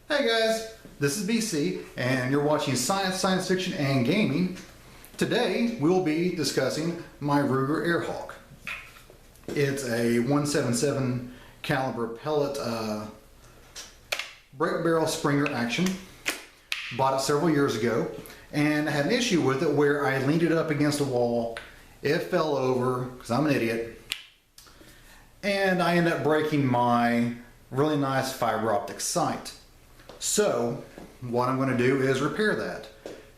Hey guys, this is BC and you're watching Science Fiction and Gaming. Today we'll be discussing my Ruger Airhawk. It's a 177 caliber pellet break barrel Springer action. Bought it several years ago and had an issue with it where I leaned it up against a wall. It fell over because I'm an idiot. And I ended up breaking my really nice fiber optic sight. So what I'm going to do is repair that,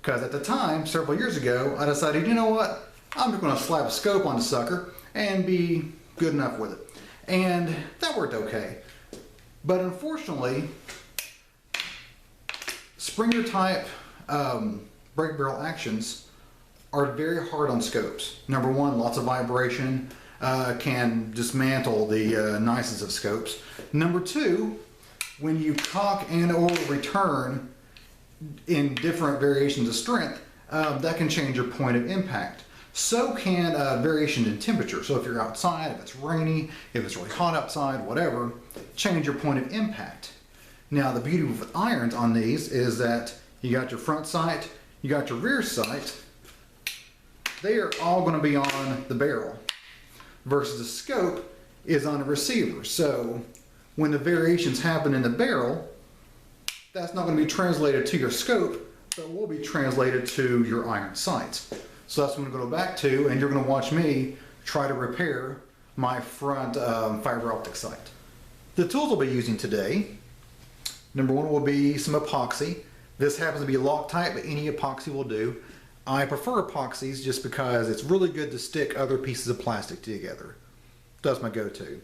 because at the time, several years ago, I decided, you know what, I'm just going to slap a scope on the sucker and be good enough with it. And that worked okay. But unfortunately, Springer type break barrel actions are very hard on scopes. Number one, lots of vibration can dismantle the niceness of scopes. Number two, when you cock and or return in different variations of strength, that can change your point of impact. So can variation in temperature. So if you're outside, if it's rainy, if it's really hot outside, whatever, change your point of impact. Now the beauty with irons on these is that you got your front sight, you got your rear sight, they are all going to be on the barrel, versus the scope is on a receiver. So when the variations happen in the barrel, that's not going to be translated to your scope, but will be translated to your iron sights. So that's what I'm going to go back to, and you're going to watch me try to repair my front fiber optic sight. The tools I'll be using today, number one will be some epoxy. This happens to be Loctite, but any epoxy will do. I prefer epoxies just because it's really good to stick other pieces of plastic together. That's my go-to.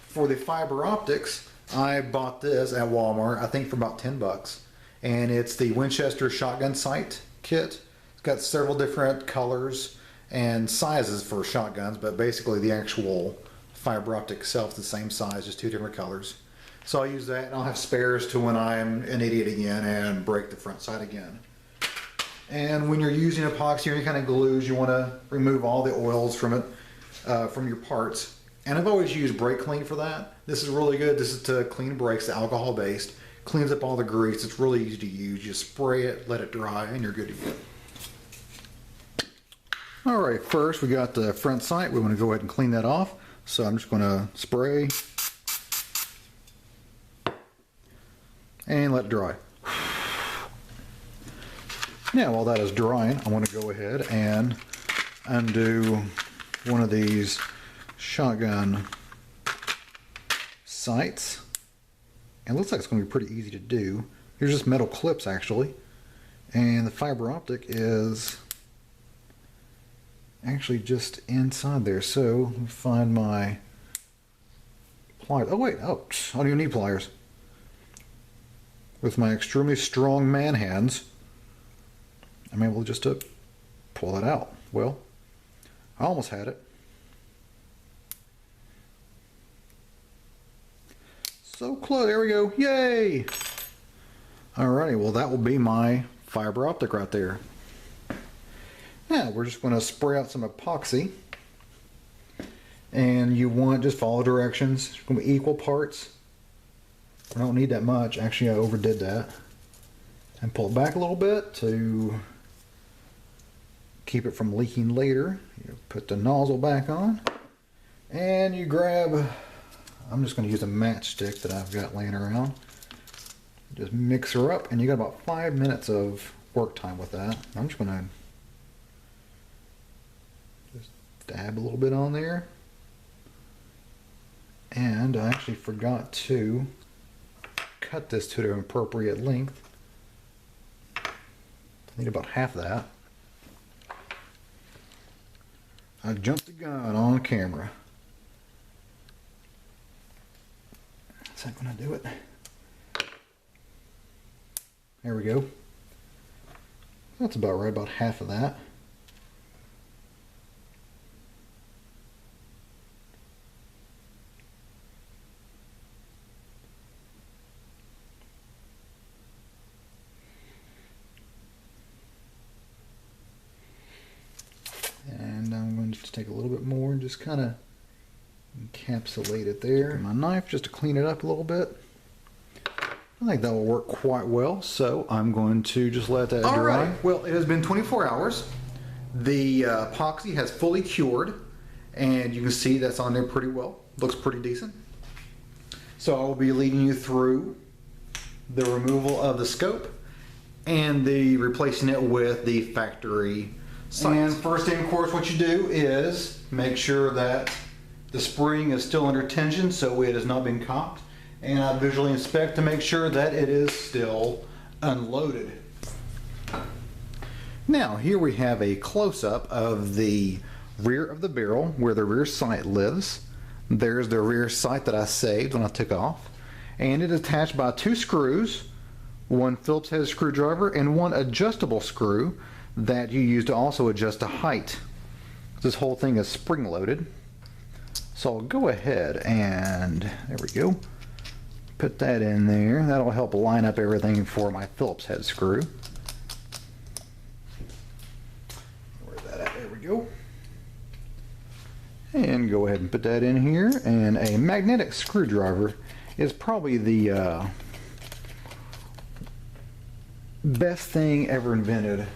For the fiber optics, I bought this at Walmart, I think for about 10 bucks. And it's the Winchester shotgun sight kit. It's got several different colors and sizes for shotguns, but basically the actual fiber optic itself is the same size, just two different colors. So I'll use that, and I'll have spares to when I'm an idiot again and break the front sight again. And when you're using epoxy or any kind of glues, you want to remove all the oils from it, from your parts. And I've always used brake clean for that. This is really good. This is to clean brakes, alcohol based. Cleans up all the grease. It's really easy to use. You just spray it, let it dry, and you're good to go. Alright, first we got the front sight. We want to go ahead and clean that off. So I'm just going to spray and let it dry. Now while that is drying, I want to go ahead and undo one of these shotgun sights. And it looks like it's going to be pretty easy to do. Here's just metal clips actually, and the fiber optic is actually just inside there. So let me find my pliers. Oh wait, oh, I don't even need pliers. With my extremely strong man hands, I'm able just to pull that out. Well, I almost had it. So close, there we go, yay! Alrighty, well that will be my fiber optic right there. Now we're just going to spray out some epoxy. And you want, just follow directions. It's going to be equal parts. I don't need that much, actually I overdid that. And pull it back a little bit to keep it from leaking later. You put the nozzle back on. And you grab, I'm just going to use a matchstick that I've got laying around. Just mix her up, and you got about 5 minutes of work time with that. I'm just going to just dab a little bit on there. And I actually forgot to cut this to an appropriate length. I need about half that. I jumped the gun on camera. Is that going to do it? There we go. That's about right, about half of that. take a little bit more and just kind of encapsulate it there. My knife just to clean it up a little bit. I think that will work quite well, so I'm going to just let that dry. Alright, well, it has been 24 hours. The epoxy has fully cured, and you can see that's on there pretty well. Looks pretty decent. So I will be leading you through the removal of the scope and the replacing it with the factory sights. And first thing, of course, what you do is make sure that the spring is still under tension, so it has not been cocked. And I visually inspect to make sure that it is still unloaded. Now here we have a close-up of the rear of the barrel where the rear sight lives. There's the rear sight that I saved when I took off, and it is attached by 2 screws, one Phillips head screwdriver and one adjustable screw that you use to also adjust the height. This whole thing is spring loaded, so I'll go ahead and there we go. Put that in there. That'll help line up everything for my Phillips head screw. Where's that at? There we go. And go ahead and put that in here. And a magnetic screwdriver is probably the best thing ever invented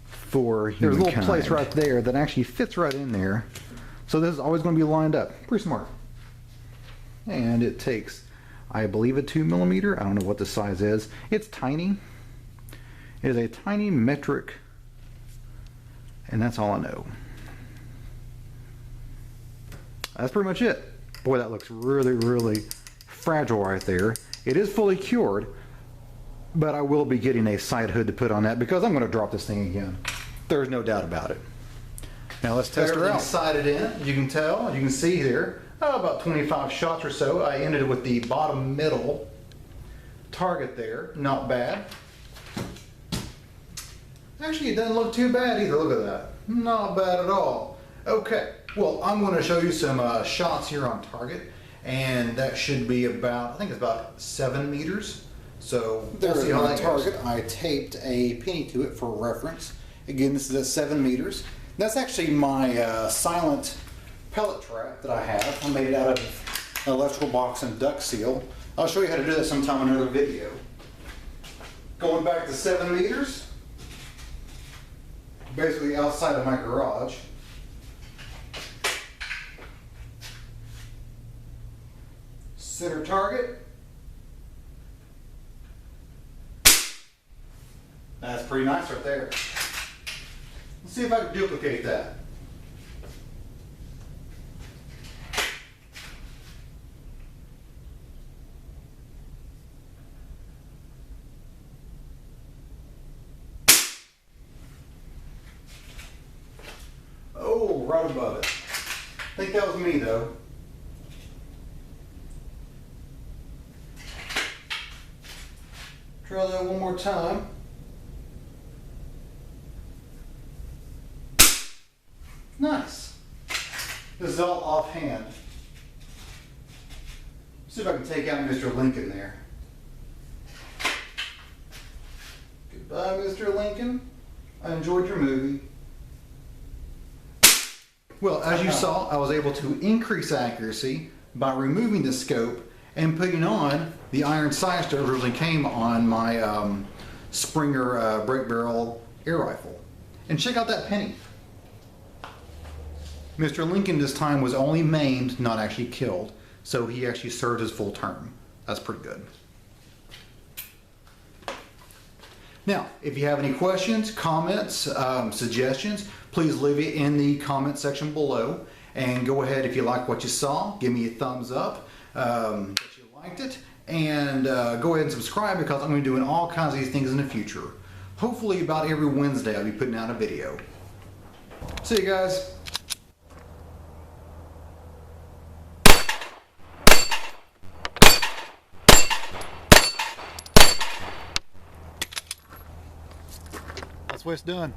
for humankind. There's a little place right there that actually fits right in there. So this is always going to be lined up. Pretty smart. And it takes, I believe, a 2mm. I don't know what the size is. It's tiny. It is a tiny metric, and that's all I know. That's pretty much it. Boy, that looks really, really fragile right there. It is fully cured, but I will be getting a side hood to put on that because I'm going to drop this thing again. There's no doubt about it. Now let's test her out. Sighted in, you can tell, you can see here. About 25 shots or so. I ended with the bottom middle target there. Not bad. Actually, it doesn't look too bad either. Look at that. Not bad at all. Okay, well, I'm going to show you some shots here on target, and that should be about, I think it's about 7 meters. So we'll see how that target. I taped a penny to it for reference. Again, this is at 7 meters. That's actually my silent pellet trap that I have. I made it out of an electrical box and duct seal. I'll show you how to do that sometime in another video. Going back to 7 meters, basically outside of my garage. Center target. That's pretty nice right there. Let's see if I can duplicate that. Oh, right above it. I think that was me though. Try that one more time. Nice. This is all offhand. See if I can take out Mr. Lincoln there. Goodbye, Mr. Lincoln. I enjoyed your movie. Well, as you saw, I was able to increase accuracy by removing the scope and putting on the iron sights that originally came on my Springer break barrel air rifle. And check out that penny. Mr. Lincoln this time was only maimed, not actually killed, so he actually served his full term. That's pretty good. Now, if you have any questions, comments, suggestions, please leave it in the comment section below. And go ahead, if you like what you saw, give me a thumbs up that you liked it. And go ahead and subscribe because I'm going to be doing all kinds of these things in the future. Hopefully about every Wednesday I'll be putting out a video. See you guys. That's what it's done.